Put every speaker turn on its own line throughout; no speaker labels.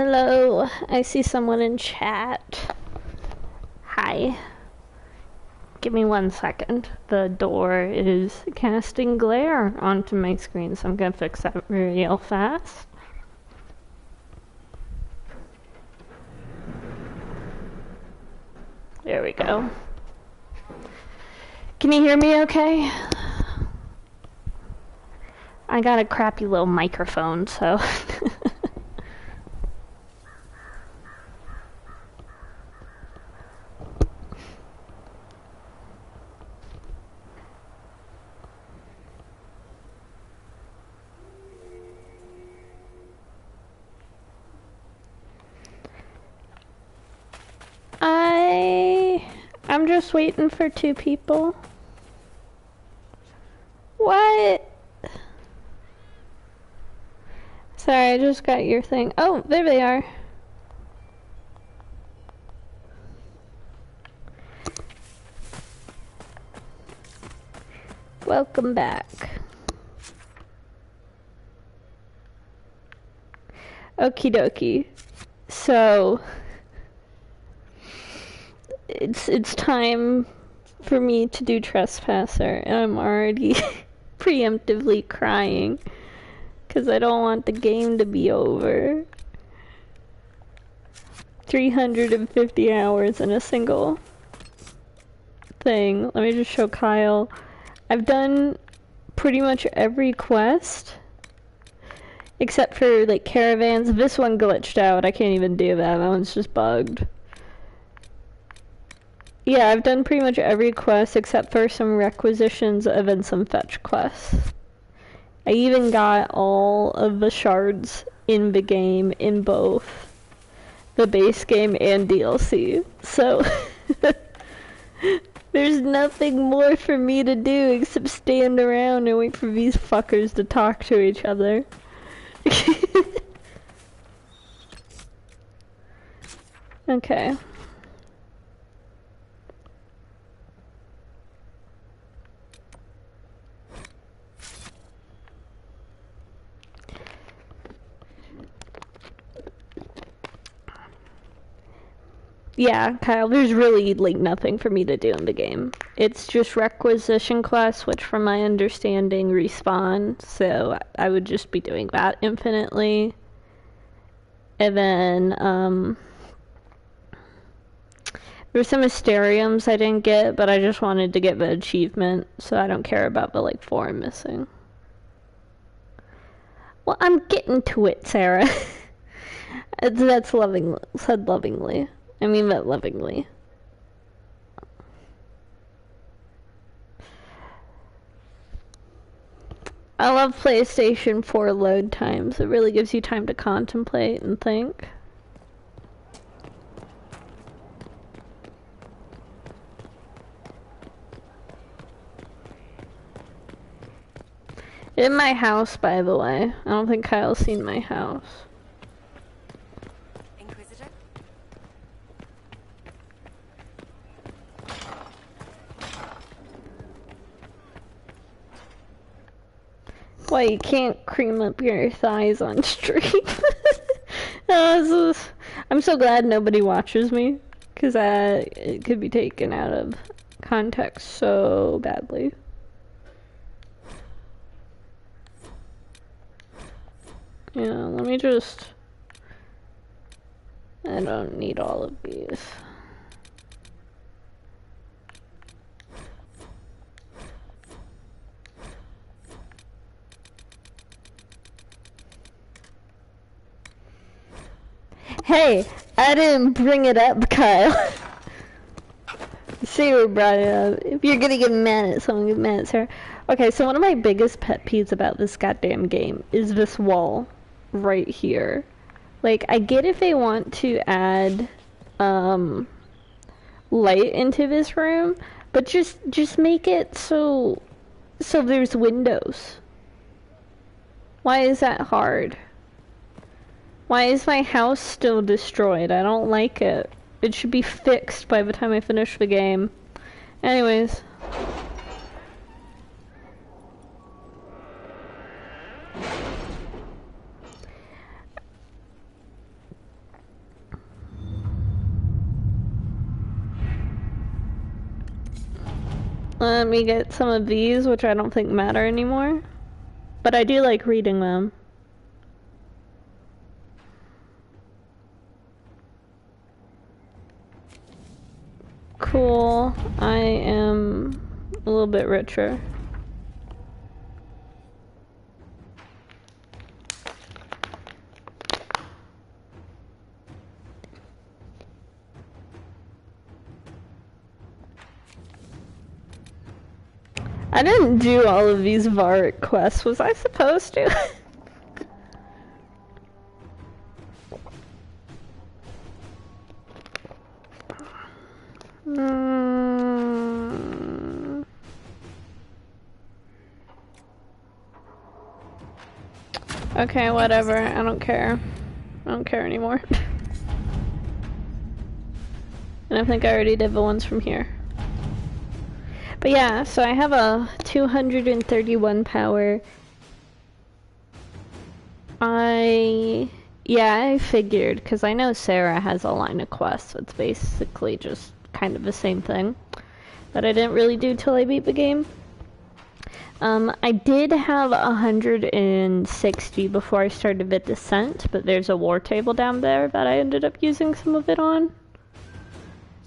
Hello, I see someone in chat. Hi. Give me 1 second. The door is casting glare onto my screen, so I'm gonna fix that real fast. There we go. Can you hear me okay? I got a crappy little microphone, so... I'm just waiting for 2 people. What? Sorry, I just got your thing. Oh, there they are. Welcome back. Okie dokie. So... It's time for me to do Trespasser, and I'm already preemptively crying because I don't want the game to be over. 350 hours in a single thing. Let me just show Kyle. I've done pretty much every quest except for like caravans. This one glitched out. I can't even do that. That one's just bugged. Yeah, I've done pretty much every quest except for some requisitions and some fetch quests. I even got all of the shards in the game in both the base game and DLC. So there's nothing more for me to do except stand around and wait for these fuckers to talk to each other. Okay. Yeah, Kyle, there's really, like, nothing for me to do in the game. It's just requisition quests, which from my understanding respawn, so I would just be doing that infinitely. And then, there's some Mysteriums I didn't get, but I just wanted to get the achievement, so I don't care about the, like, 4 missing. Well, I'm getting to it, Sarah. That's said lovingly. I mean that lovingly. I love PlayStation 4 load times. It really gives you time to contemplate and think. In my house, by the way. I don't think Kyle's seen my house. Why, you can't cream up your thighs on stream? I'm so glad nobody watches me, because it could be taken out of context so badly. Yeah, let me just... I don't need all of these. Hey, I didn't bring it up, Kyle. Sarah brought it up. If you're gonna get mad at someone, get mad at Sarah. Okay, so one of my biggest pet peeves about this goddamn game is this wall right here. Like, I get if they want to add light into this room, but just make it so there's windows. Why is that hard? Why is my house still destroyed? I don't like it. It should be fixed by the time I finish the game. Anyways. Let me get some of these, which I don't think matter anymore. But I do like reading them. Cool. I am a little bit richer. I didn't do all of these Varric quests. Was I supposed to? Okay, whatever. I don't care. I don't care anymore. And I think I already did the ones from here. But yeah, so I have a 231 power. I figured, because I know Sarah has a line of quests, so it's basically just kind of the same thing. But I didn't really do till I beat the game. I did have 160 before I started the descent, but there's a war table down there that I ended up using some of it on.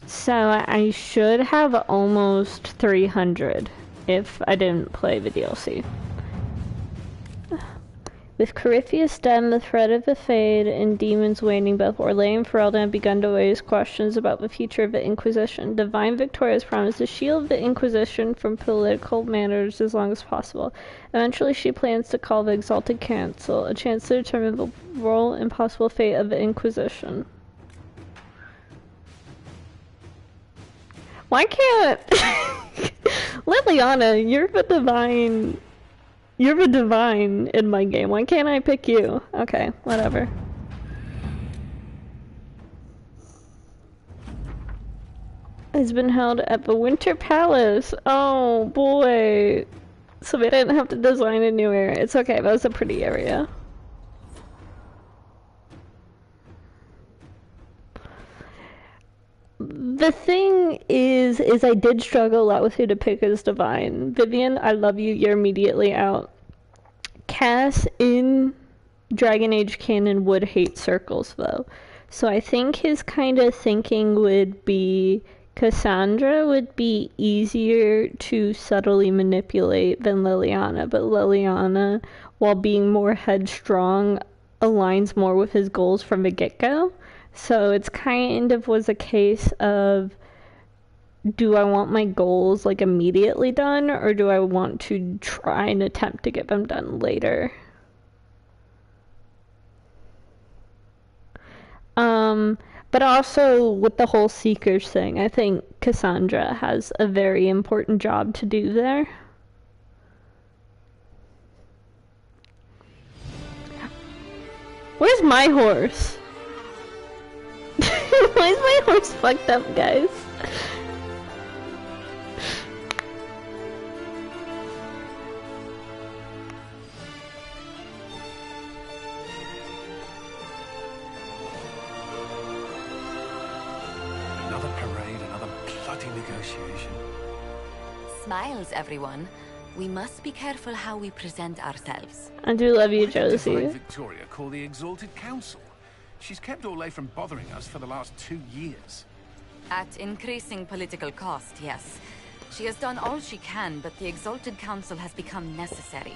So I should have almost 300 if I didn't play the DLC. With Corypheus dead, the threat of the Fade and demons waning, both Orlais and Ferelden have begun to raise questions about the future of the Inquisition. Divine Victoria has promised to shield the Inquisition from political matters as long as possible. Eventually, she plans to call the Exalted Council, a chance to determine the role and possible fate of the Inquisition. Why can't... Liliana, you're the divine... You're the divine in my game. Why can't I pick you? Okay, whatever. Has been held at the Winter Palace. Oh boy. So they didn't have to design a new area. It's okay, that was a pretty area. The thing is I did struggle a lot with who to pick as divine. Vivian, I love you. You're immediately out. Cass in Dragon Age canon would hate circles, though. So I think his kind of thinking would be Cassandra would be easier to subtly manipulate than Liliana, but Liliana, while being more headstrong, aligns more with his goals from the get-go. So it's kind of was a case of, do I want my goals like immediately done, or do I want to try and attempt to get them done later? But also with the whole Seekers thing, I think Cassandra has a very important job to do there. Where's my horse? Why is my horse fucked up, guys?
Another parade, another bloody negotiation.
Smiles, everyone. We must be careful how we present ourselves.
I do love you,
Why did
Josie.
Divine Victoria call the Exalted Council? She's kept Orlais from bothering us for the last 2 years.
At increasing political cost, yes. She has done all she can, but the Exalted Council has become necessary.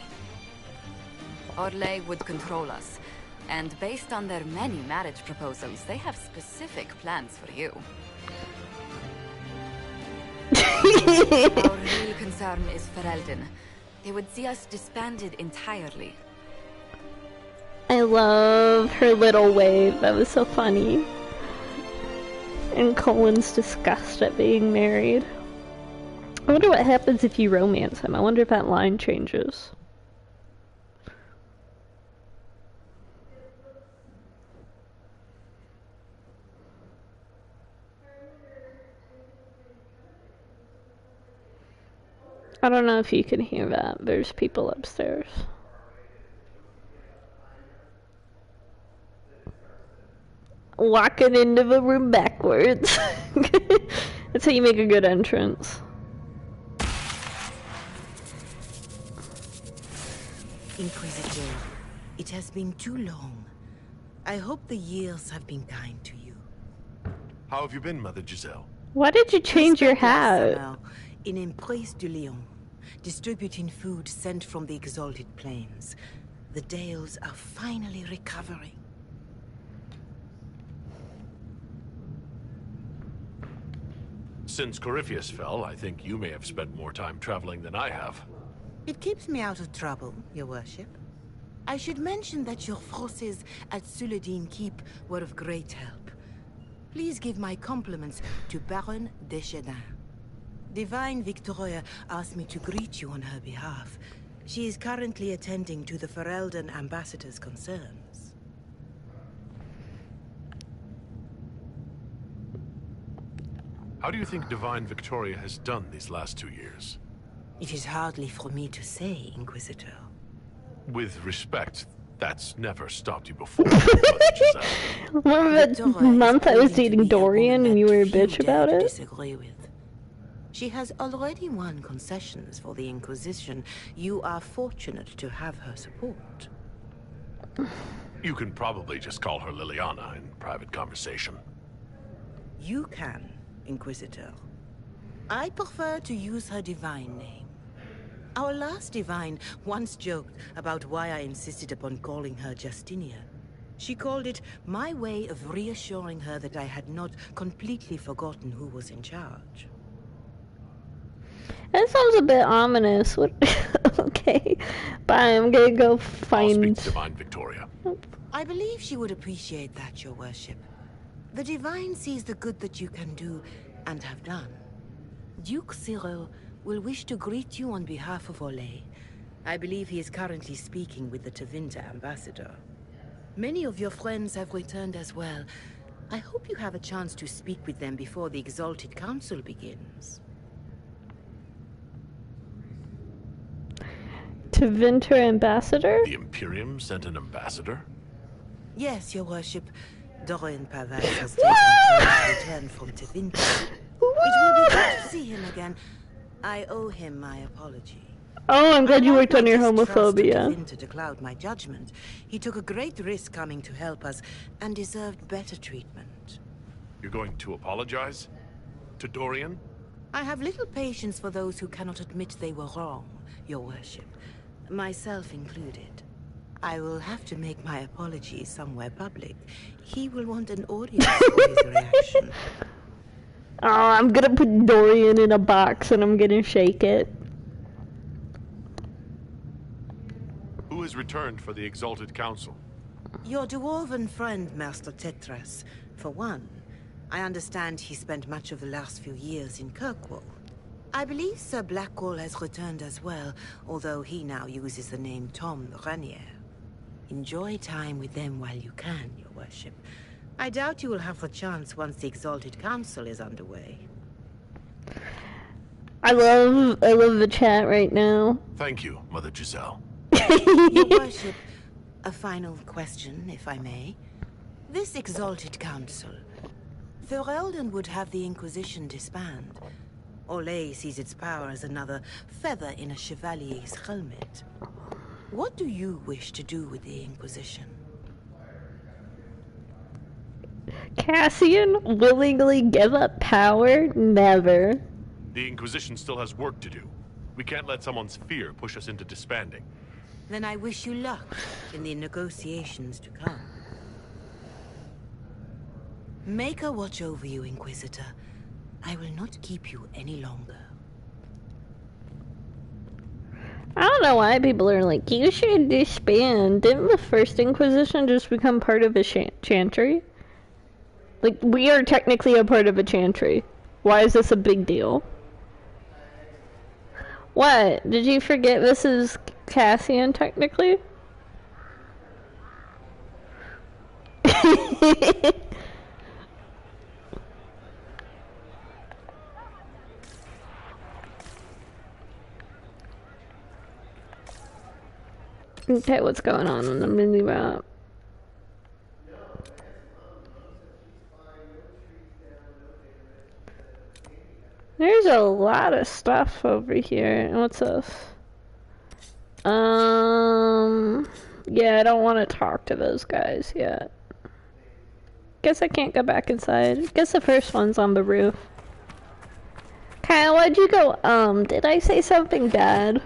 Orlais would control us, and based on their many marriage proposals, they have specific plans for you. Our real concern is Ferelden. They would see us disbanded entirely.
I love her little wave. That was so funny. And Colin's disgust at being married. I wonder what happens if you romance him. I wonder if that line changes. I don't know if you can hear that. There's people upstairs. Walking into the room backwards. That's how you make a good entrance.
Inquisitor, it has been too long. I hope the years have been kind to you.
How have you been, Mother Giselle?
Why did you change your hat?
Summer, in Emprise de Lyon, distributing food sent from the Exalted Plains. The Dales are finally recovering.
Since Corypheus fell, I think you may have spent more time traveling than I have.
It keeps me out of trouble, Your Worship. I should mention that your forces at Suladin Keep were of great help. Please give my compliments to Baron Deschedin. Divine Victoria asked me to greet you on her behalf. She is currently attending to the Ferelden ambassador's concerns.
How do you think Divine Victoria has done these last 2 years?
It is hardly for me to say, Inquisitor.
With respect, that's never stopped you before, Mother Giselle.
Remember that month I was dating Dorian and you were a bitch about it?
Disagree with. She has already won concessions for the Inquisition. You are fortunate to have her support.
You can probably just call her Liliana in private conversation.
You can, Inquisitor. I prefer to use her divine name. Our last divine once joked about why I insisted upon calling her Justinia. She called it my way of reassuring her that I had not completely forgotten who was in charge.
That sounds a bit ominous. What? Okay, bye. I'm gonna go
I'll
find.
speak to Divine Victoria.
I believe she would appreciate that, Your Worship. The divine sees the good that you can do and have done. Duke Cyril will wish to greet you on behalf of Olay. I believe he is currently speaking with the Tevinter ambassador. Many of your friends have returned as well. I hope you have a chance to speak with them before the Exalted Council begins.
Tevinter ambassador?
The Imperium sent an ambassador?
Yes, Your Worship. Dorian Pavas has taken time to return from Tevinter. It will be good to see him again. I owe him my apology.
Oh, I'm glad you worked on your
homophobia.
homophobia.
To cloud my judgment. He took a great risk coming to help us and deserved better treatment.
You're going to apologize? To Dorian?
I have little patience for those who cannot admit they were wrong, Your Worship. Myself included. I will have to make my apologies somewhere public. He will want an audience for his reaction.
Oh, I'm gonna put Dorian in a box and I'm gonna shake it.
Who has returned for the Exalted Council?
Your dwarven friend, Master Tetras. For one, I understand he spent much of the last few years in Kirkwall. I believe Sir Blackwall has returned as well, although he now uses the name Tom Ranier. Enjoy time with them while you can, Your Worship. I doubt you will have the chance once the Exalted Council is underway.
I love the chat right now.
Thank you, Mother Giselle.
Your Worship, a final question, if I may. This Exalted Council, Ferelden would have the Inquisition disband. Olay sees its power as another feather in a chevalier's helmet. What do you wish to do with the Inquisition?
Cassian willingly give up power? Never.
The Inquisition still has work to do. We can't let someone's fear push us into disbanding.
Then I wish you luck in the negotiations to come. Make a watch over you, Inquisitor. I will not keep you any longer.
I don't know why people are like, you should disband. Didn't the first Inquisition just become part of a chantry? Like, we are technically a part of a chantry. Why is this a big deal? What? Did you forget this is Cassian, technically? Okay, what's going on in the mini map? There's a lot of stuff over here. What's this? Yeah, I don't want to talk to those guys yet. Guess I can't go back inside. Guess the first one's on the roof. Kyle, why'd you go, did I say something bad?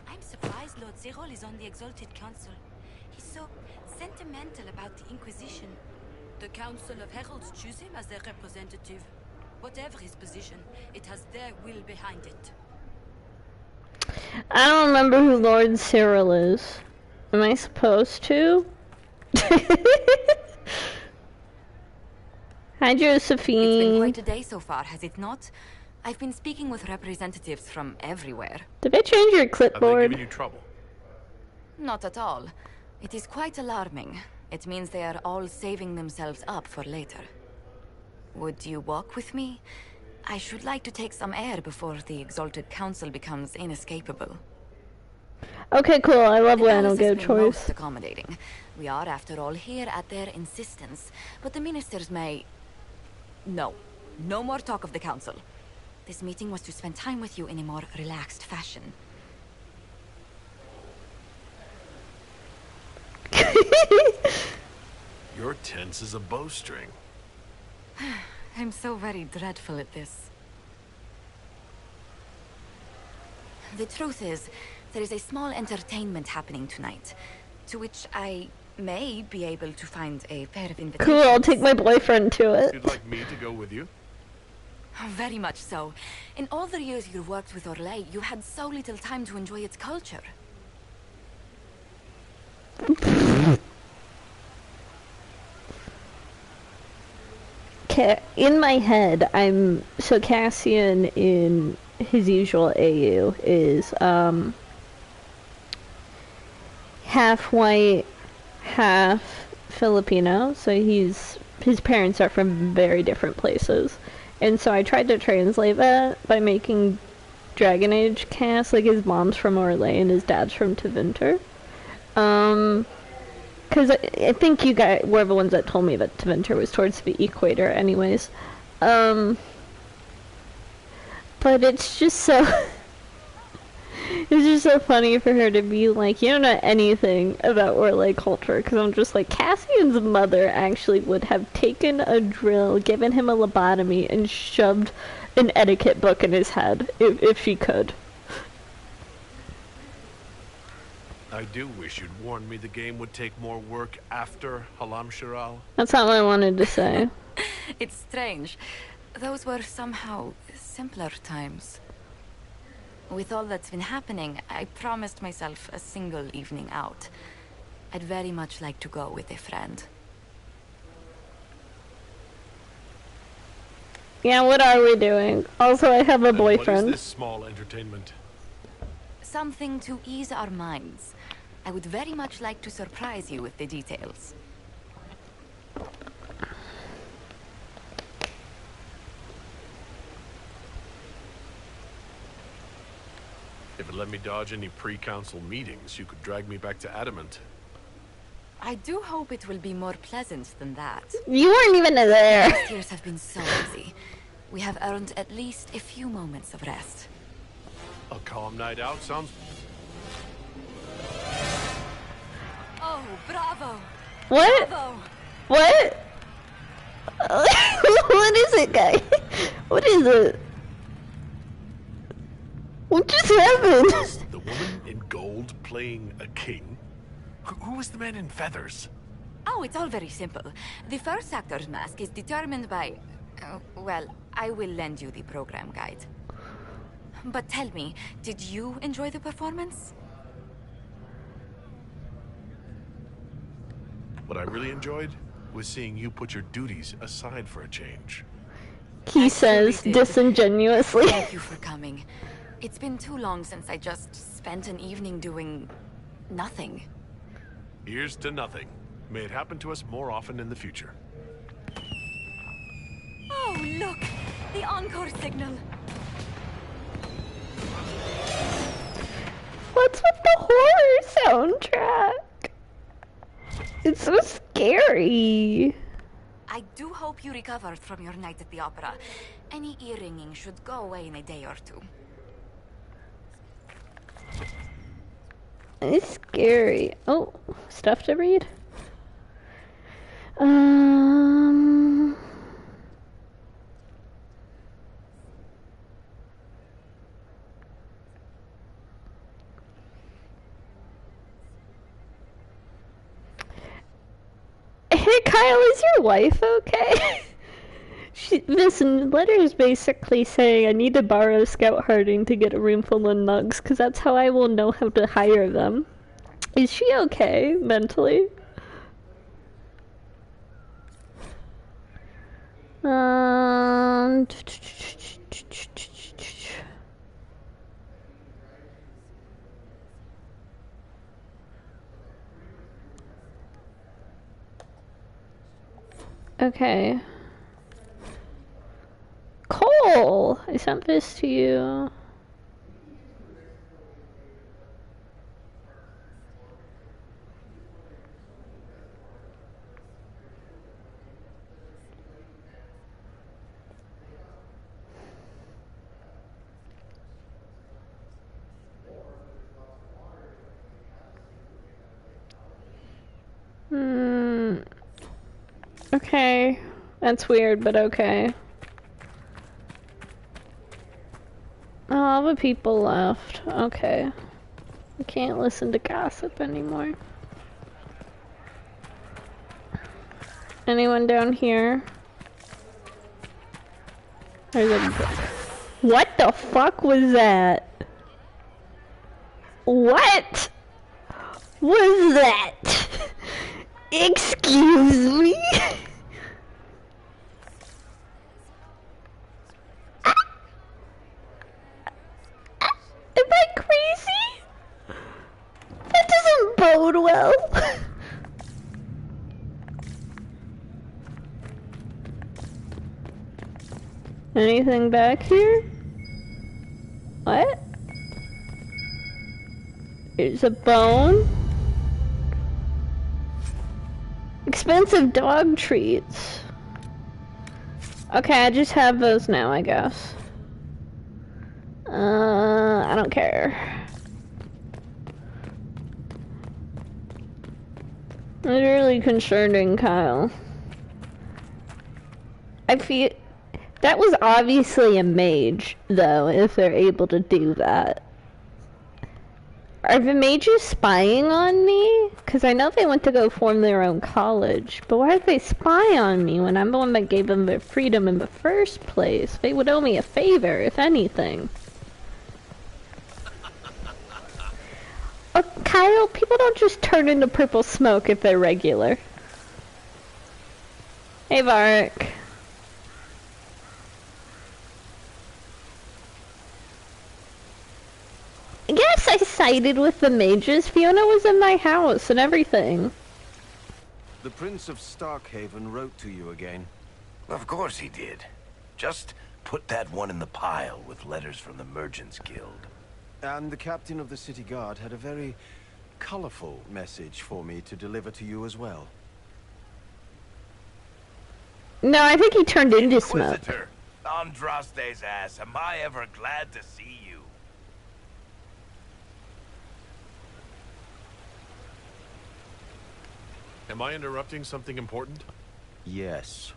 I'm surprised Lord Zerol is on the Exalted Council. He's so sentimental about the Inquisition. The Council of Heralds choose him as their representative. Whatever his position, it has their will behind it.
I don't remember who Lord Cyril is. Am I supposed to? Hi, Josephine.
It's been quite a day so far, has it not? I've been speaking with representatives from everywhere.
Did they change your
Have they
clipboard?
given you trouble?
Not at all. It is quite alarming. It means they are all saving themselves up for later. Would you walk with me? I should like to take some air before the Exalted Council becomes inescapable.
Okay, cool. I love
The
when I
palace
go
has been most
choice.
accommodating. We are, after all, here at their insistence. But the ministers may... No. No more talk of the council. This meeting was to spend time with you in a more relaxed fashion.
You're tense as a bowstring.
I'm so very dreadful at this. The truth is, there is a small entertainment happening tonight, to which I may be able to find a pair of invitations.
Cool, I'll take my boyfriend to it.
You'd like me to go with you?
Very much so. In all the years you worked with Orlais, you had so little time to enjoy its culture.
In my head, so Cassian in his usual AU is half white, half Filipino. So his parents are from very different places, and so I tried to translate that by making Dragon Age Cass, like his mom's from Orlais and his dad's from Tevinter. Because I think you guys were the ones that told me that Tevinter was towards the equator anyways. But it's just so... it's just so funny for her to be like, you don't know anything about Orlais culture, because I'm just like, Cassian's mother actually would have taken a drill, given him a lobotomy, and shoved an etiquette book in his head, if she could.
I do wish you'd warned me the game would take more work after Halam Shiral.
That's not what I wanted to say.
It's strange. Those were somehow simpler times. With all that's been happening, I promised myself a single evening out. I'd very much like to go with a friend.
Yeah, what are we doing? Also, I have a
Then what is
boyfriend.
this small entertainment?
Something to ease our minds. I would very much like to surprise you with the details.
If it let me dodge any pre-council meetings, you could drag me back to Adamant.
I do hope it will be more pleasant than that.
You weren't even there.
These years have been so busy. We have earned at least a few moments of rest.
A calm night out sounds...
Oh, bravo!
What?
Bravo!
What? What is it, guy? What is it? What just happened?
The woman in gold playing a king? Who was the man in feathers?
Oh, it's all very simple. The first actor's mask is determined by... well, I will lend you the program guide. But tell me, did you enjoy the performance?
What I really enjoyed was seeing you put your duties aside for a change.
He
I
says
truly did.
disingenuously.
Thank you for coming. It's been too long since I just spent an evening doing... nothing.
Here's to nothing. May it happen to us more often in the future.
Oh, look! The encore signal!
What's with the horror soundtrack? It's so scary.
I do hope you recovered from your night at the opera. Any ear-ringing should go away in a day or two.
It's scary. Oh, stuff to read? Um... Hey Kyle, is your wife okay? This letter is basically saying I need to borrow Scout Harding to get a room full of nugs, because that's how I will know how to hire them. Is she okay, mentally? Okay. Cole! I sent this to you. Okay. That's weird, but okay. Oh, all the people left. Okay. I can't listen to gossip anymore. Anyone down here? What the fuck was that? What was that? Excuse me? Am I crazy? That doesn't bode well. Anything back here? What? There's a bone. Expensive dog treats. Okay, I just have those now, I guess. I don't care. It's really concerning, Kyle. I feel... That was obviously a mage, though, if they're able to do that. Are the mages spying on me? Because I know they went to go form their own college, but why did they spy on me when I'm the one that gave them their freedom in the first place? They would owe me a favor, if anything. Kyle, people don't just turn into purple smoke if they're regular. Hey, Vark. Yes, I sided with the mages. Fiona was in my house and everything.
The Prince of Starkhaven wrote to you again.
Of course he did. Just put that one in the pile with letters from the Merchants Guild.
And the captain of the city guard had a very colorful message for me to deliver to you as well.
No, I think he turned into smoke.
Inquisitor, Andraste's ass, am I ever glad to see you?
Am I interrupting something important?
Yes.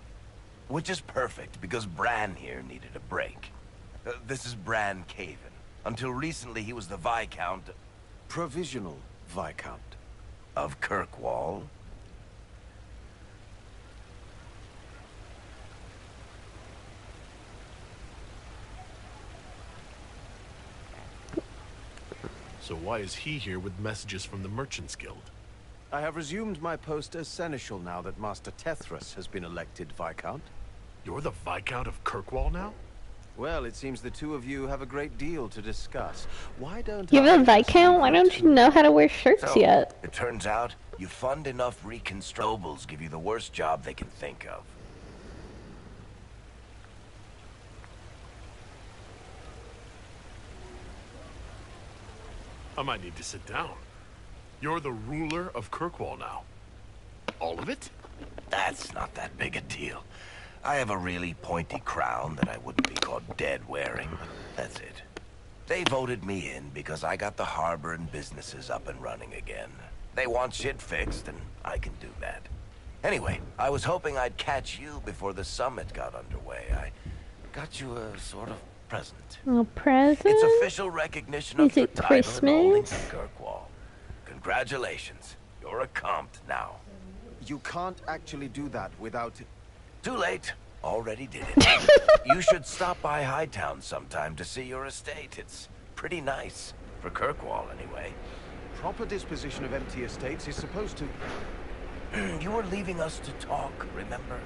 Which is perfect, because Bran here needed a break. This is Bran Caven. Until recently, he was the Viscount...
Provisional Viscount.
Of Kirkwall.
So why is he here with messages from the Merchants Guild?
I have resumed my post as Seneschal now that Master Tethras has been elected Viscount.
You're the Viscount of Kirkwall now?
Well, it seems the two of you have a great deal to discuss. Why don't
You're a
I
Viscount? Why don't you know how to wear shirts
So,
yet?
it turns out, you fund enough nobles give you the worst job they can think of.
I might need to sit down. You're the ruler of Kirkwall now. All of it?
That's not that big a deal. I have a really pointy crown that I wouldn't be caught dead wearing, but that's it. They voted me in because I got the harbor and businesses up and running again. They want shit fixed, and I can do that. Anyway, I was hoping I'd catch you before the summit got underway. I got you a sort of present.
A present?
It's official recognition of your title and holdings in Kirkwall. Congratulations. You're a Comte now.
You can't actually do that without...
Too late. Already did it. You should stop by Hightown sometime to see your estate. It's pretty nice. For Kirkwall, anyway.
Proper disposition of empty estates is supposed to...
You were leaving us to talk, remember?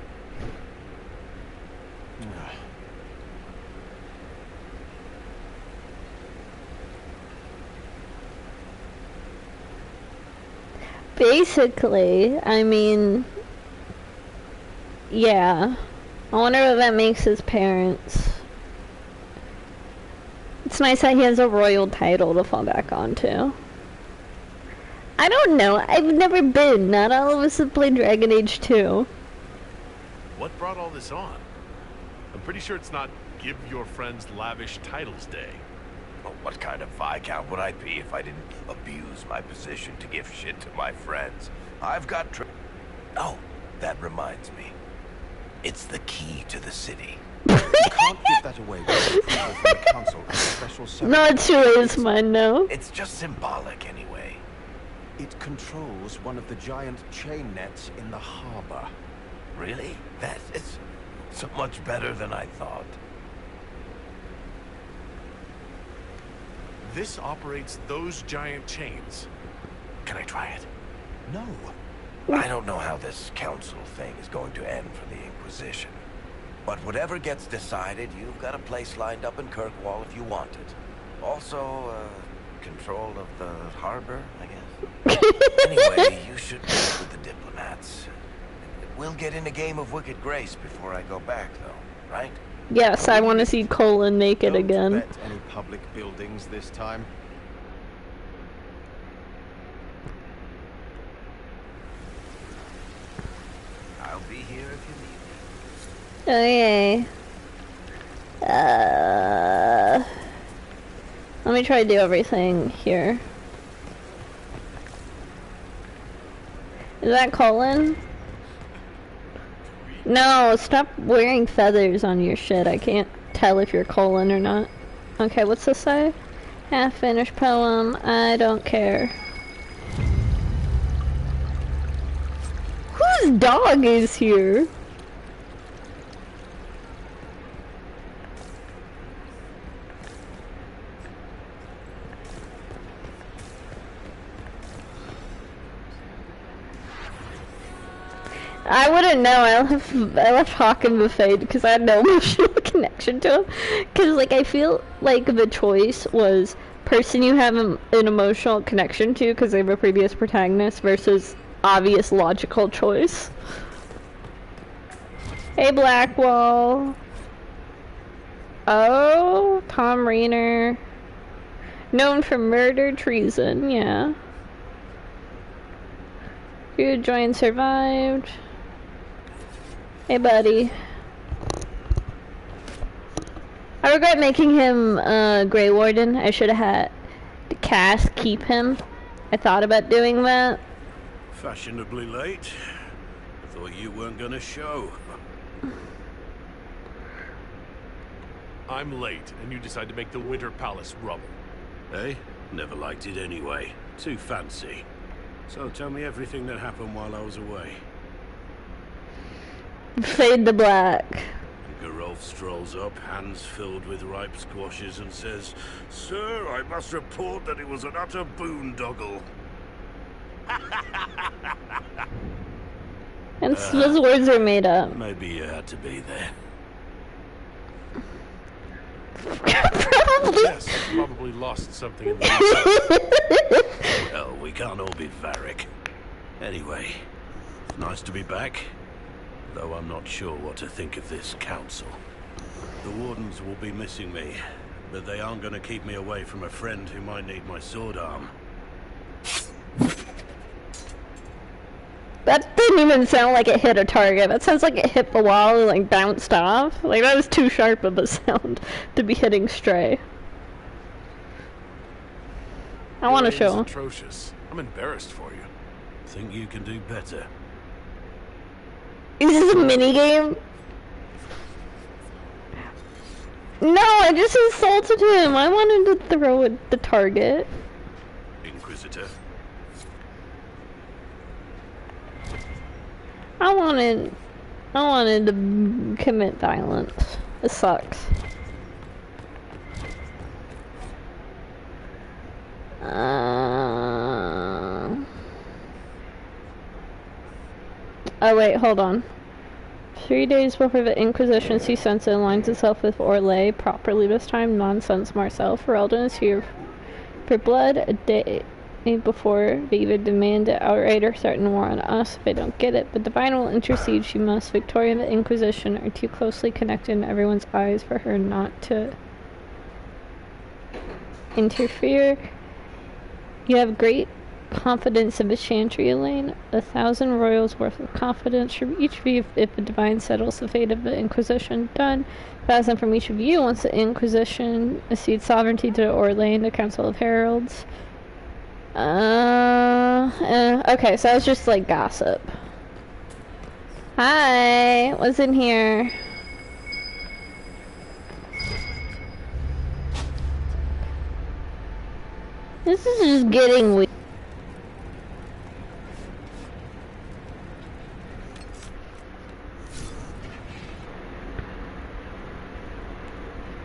Basically, I mean... Yeah. I wonder what that makes his parents. It's nice that he has a royal title to fall back onto. I don't know. I've never been. Not all of us have played Dragon Age 2.
What brought all this on? I'm pretty sure it's not Give Your Friends Lavish Titles Day.
Well, what kind of Viscount would I be if I didn't abuse my position to give shit to my friends? I've got Oh, that reminds me. It's the key to the city.
You can't give that away without approval from the council and a special ceremony.
Not sure it's mine, no.
It's just symbolic, anyway.
It controls one of the giant chain nets in the harbor.
Really? That is so much better than I thought.
This operates those giant chains. Can I try it?
No.
I don't know how this council thing is going to end for the Inquisition. But whatever gets decided, you've got a place lined up in Kirkwall if you want it. Also, control of the harbor, I guess. Anyway, you should meet with the diplomats. We'll get in a game of Wicked Grace before I go back, though, right?
Yes, I want to see Colin naked
Don't
again.
bet any public buildings this time.
I'll be here if you need me.
Okay. Let me try to do everything here. Is that Colin? No, stop wearing feathers on your shit. I can't tell if you're Colin or not. Okay, what's this say? Half-finished poem. I don't care. Whose dog is here? I wouldn't know. I left Hawk in buffet because I had no emotional connection to him. Because, like, I feel like the choice was person you have an emotional connection to because they have a previous protagonist versus obvious logical choice. Hey, Blackwall. Oh, Tom Rainer. Known for murder, treason, yeah. You joined, survived. Hey, buddy. I regret making him Grey Warden. I should have had Cass keep him. I thought about doing that.
Fashionably late. I thought you weren't gonna show.
I'm late, and you decide to make the Winter Palace rubble.
Eh? Never liked it anyway. Too fancy. So tell me everything that happened while I was away.
Fade to black.
Geralf strolls up, hands filled with ripe squashes, and says, "Sir, I must report that it was an utter boondoggle."
And those words are made up.
Maybe you had to be there.
Probably.
Yes, probably lost something in the
Well, we can't all be Varric. Anyway, nice to be back. Though I'm not sure what to think of this council. The Wardens will be missing me, but they aren't going to keep me away from a friend who might need my sword arm.
That didn't even sound like it hit a target. That sounds like it hit the wall and like bounced off. Like that was too sharp of a sound to be hitting Stray. I want to
Your aim is
show.
atrocious. I'm embarrassed for you.
Think you can do better?
Is this a mini game? No, I just insulted him. I wanted to throw at the target.
Inquisitor.
I wanted to commit violence. It sucks. Oh wait, hold on. 3 days before the Inquisition, Cisenza aligns itself with Orlais properly this time. Nonsense, Marcel. Ferelden is here for blood. A day before they either demand it outright or threaten war on us. If they don't get it, the Divine will intercede. She must. Victoria and the Inquisition are too closely connected in everyone's eyes for her not to interfere. You have great confidence in the Chantry, Elaine. 1,000 royals worth of confidence from each of you if the Divine settles the fate of the Inquisition. Done. 1,000 from each of you once the Inquisition cedes sovereignty to Orlais and the Council of Heralds. Okay, so that was just like gossip. Hi, what's in here? This is just getting weird.